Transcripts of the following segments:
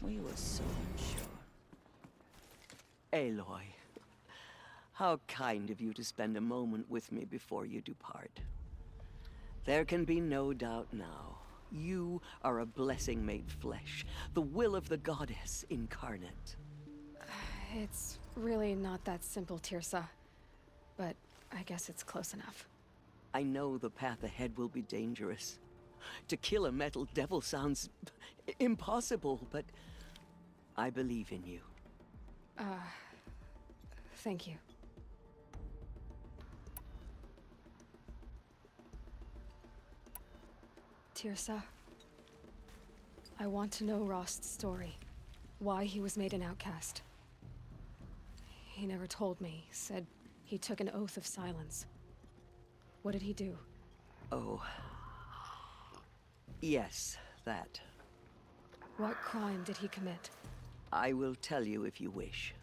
We were so unsure. Aloy, how kind of you to spend a moment with me before you depart. There can be no doubt now. You are a blessing made flesh, the will of the goddess incarnate. It's really not that simple, Tirsa. But I guess it's close enough. I know the path ahead will be dangerous. To kill a metal devil sounds impossible, but I believe in you. Thank you. Tirsa, I want to know Rost's story. Why he was made an outcast. He never told me, said he took an oath of silence. What did he do? Oh. Yes, that. What crime did he commit? I will tell you if you wish.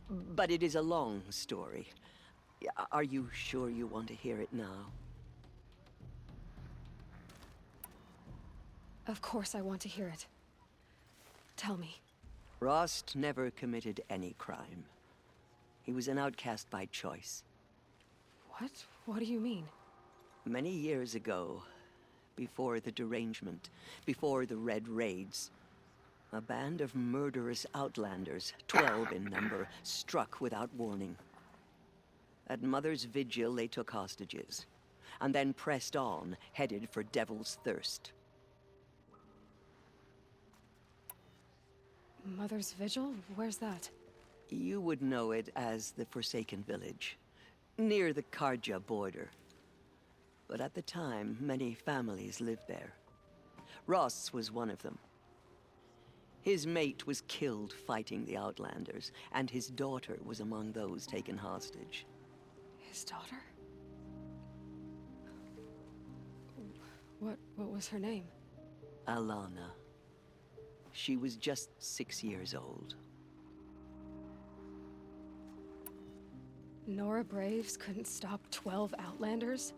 But it is a long story. Are you sure you want to hear it now? Of course I want to hear it. Tell me. Rost never committed any crime. He was an outcast by choice. What? What do you mean? Many years ago, before the derangement, before the Red Raids, a band of murderous outlanders, 12 in number, struck without warning. At Mother's Vigil, they took hostages, and then pressed on, headed for Devil's Thirst. Mother's Vigil? Where's that? You would know it as the Forsaken Village, near the Karja border. But at the time, many families lived there. Rost's was one of them. His mate was killed fighting the Outlanders, and his daughter was among those taken hostage. His daughter? What was her name? Alana. She was just 6 years old. Nora Braves couldn't stop 12 Outlanders?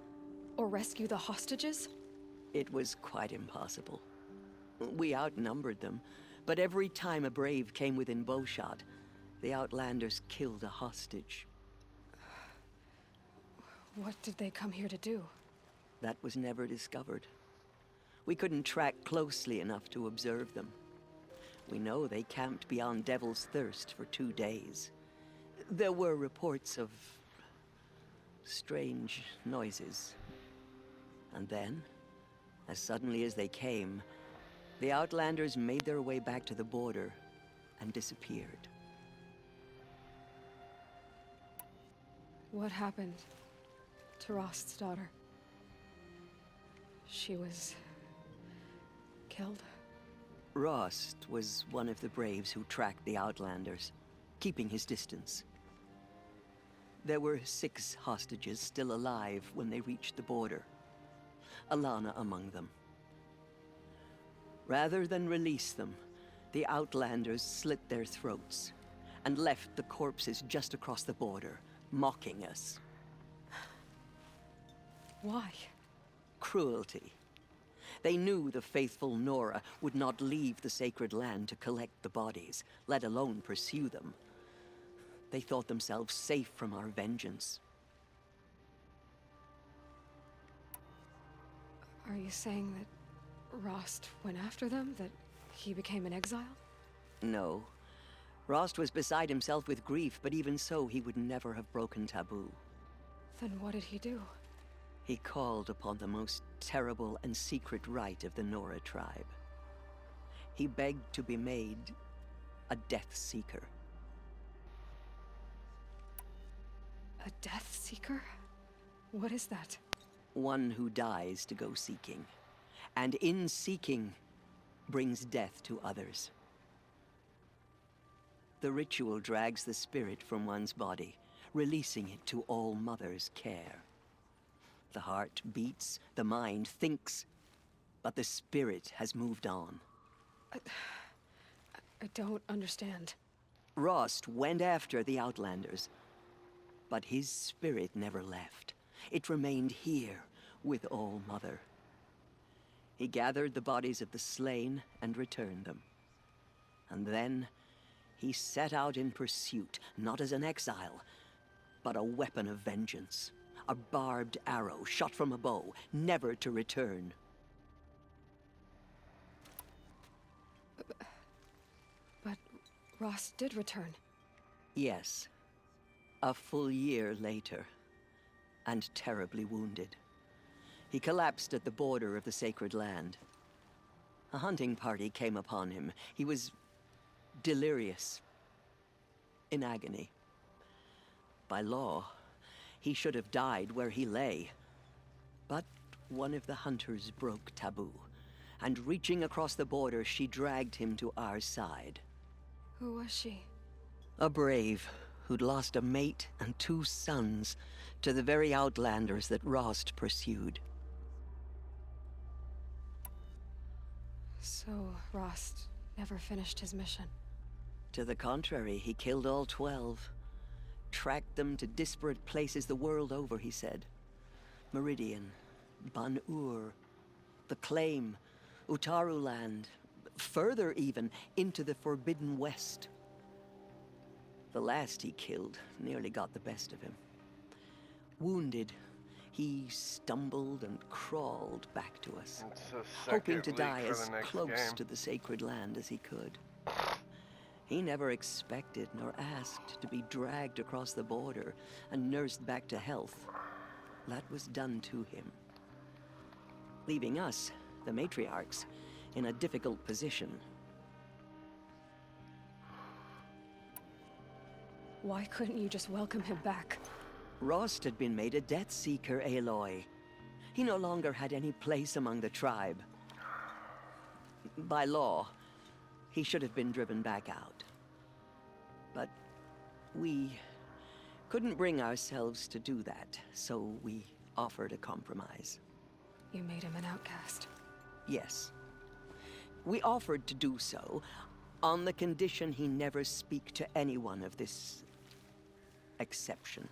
Or rescue the hostages? It was quite impossible. We outnumbered them, but every time a Brave came within bowshot, the Outlanders killed a hostage. What did they come here to do? That was never discovered. We couldn't track closely enough to observe them. We know they camped beyond Devil's Thirst for 2 days. There were reports of strange noises. And then, as suddenly as they came, the Outlanders made their way back to the border and disappeared. What happened to Rost's daughter? She was killed? Rost was one of the Braves who tracked the Outlanders, keeping his distance. There were 6 hostages still alive when they reached the border. Alana among them. Rather than release them, the Outlanders slit their throats and left the corpses just across the border, mocking us. Why? Cruelty. They knew the faithful Nora would not leave the sacred land to collect the bodies, let alone pursue them. They thought themselves safe from our vengeance. Are you saying that Rost went after them? That he became an exile? No. Rost was beside himself with grief, but even so, he would never have broken taboo. Then what did he do? He called upon the most terrible and secret rite of the Nora tribe. He begged to be made a Death Seeker. A Death Seeker? What is that? One who dies to go seeking, and in seeking, brings death to others. The ritual drags the spirit from one's body, releasing it to All Mother's care. The heart beats, the mind thinks, but the spirit has moved on. I don't understand. Rost went after the Outlanders, but his spirit never left. It remained here with All Mother. He gathered the bodies of the slain and returned them. And then he set out in pursuit, not as an exile, but a weapon of vengeance. A barbed arrow shot from a bow, never to return. But Rost did return. Yes. A full year later, and terribly wounded. He collapsed at the border of the sacred land. A hunting party came upon him. He was delirious, in agony. By law, he should have died where he lay. But one of the hunters broke taboo, and reaching across the border, she dragged him to our side. Who was she? A brave who'd lost a mate and 2 sons to the very outlanders that Rost pursued. So, Rost never finished his mission. To the contrary, he killed all 12. Tracked them to disparate places the world over, he said. Meridian, Ban-Ur, the Claim, Utaru land, further even, into the Forbidden West. The last he killed nearly got the best of him. Wounded, he stumbled and crawled back to us, hoping to die as close to the sacred land as he could. He never expected nor asked to be dragged across the border and nursed back to health. That was done to him, leaving us, the matriarchs, in a difficult position. Why couldn't you just welcome him back? Rost had been made a Death Seeker, Aloy. He no longer had any place among the tribe. By law, he should have been driven back out. But we couldn't bring ourselves to do that, so we offered a compromise. You made him an outcast. Yes. We offered to do so on the condition he never speak to anyone of this exception.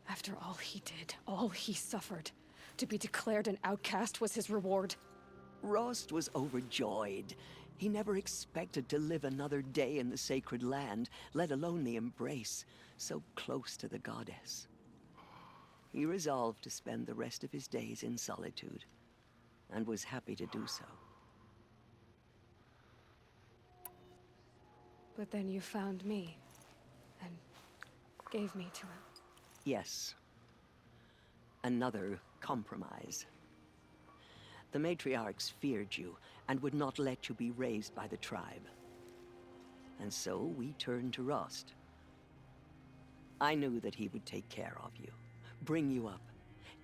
After all he did, all he suffered, to be declared an outcast was his reward. Rost was overjoyed. He never expected to live another day in the sacred land, let alone the embrace, so close to the goddess. He resolved to spend the rest of his days in solitude, and was happy to do so. But then you found me, and gave me to him. Yes. Another compromise. The matriarchs feared you, and would not let you be raised by the tribe. And so we turned to Rost. I knew that he would take care of you, bring you up,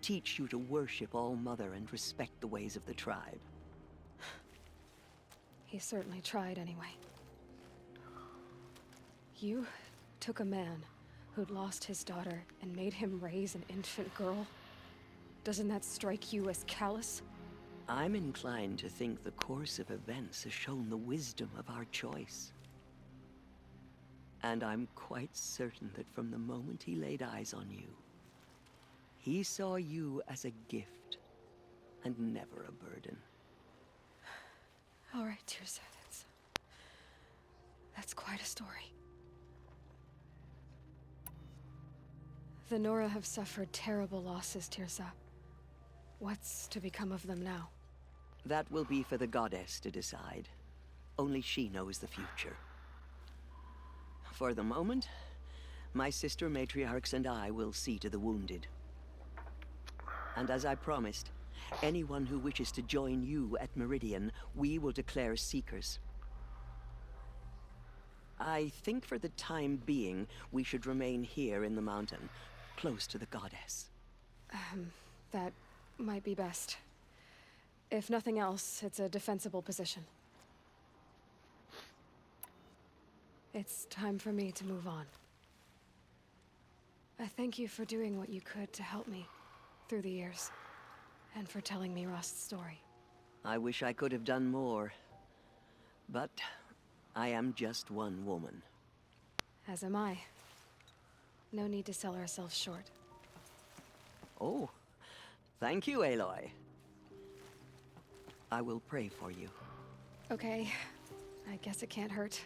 teach you to worship All-Mother and respect the ways of the tribe. He certainly tried anyway. You took a man who'd lost his daughter and made him raise an infant girl? Doesn't that strike you as callous? I'm inclined to think the course of events has shown the wisdom of our choice. And I'm quite certain that from the moment he laid eyes on you, he saw you as a gift, and never a burden. All right, Tirsa, that's quite a story. The Nora have suffered terrible losses, Tirsa. What's to become of them now? That will be for the goddess to decide. Only she knows the future. For the moment, my sister matriarchs and I will see to the wounded. And as I promised, anyone who wishes to join you at Meridian, we will declare seekers. I think for the time being, we should remain here in the mountain, close to the goddess. That might be best. If nothing else, it's a defensible position. It's time for me to move on. I thank you for doing what you could to help me through the years, and for telling me Rost's story. I wish I could have done more, but I am just one woman. As am I. No need to sell ourselves short. Oh, thank you, Aloy. I will pray for you. Okay, I guess it can't hurt.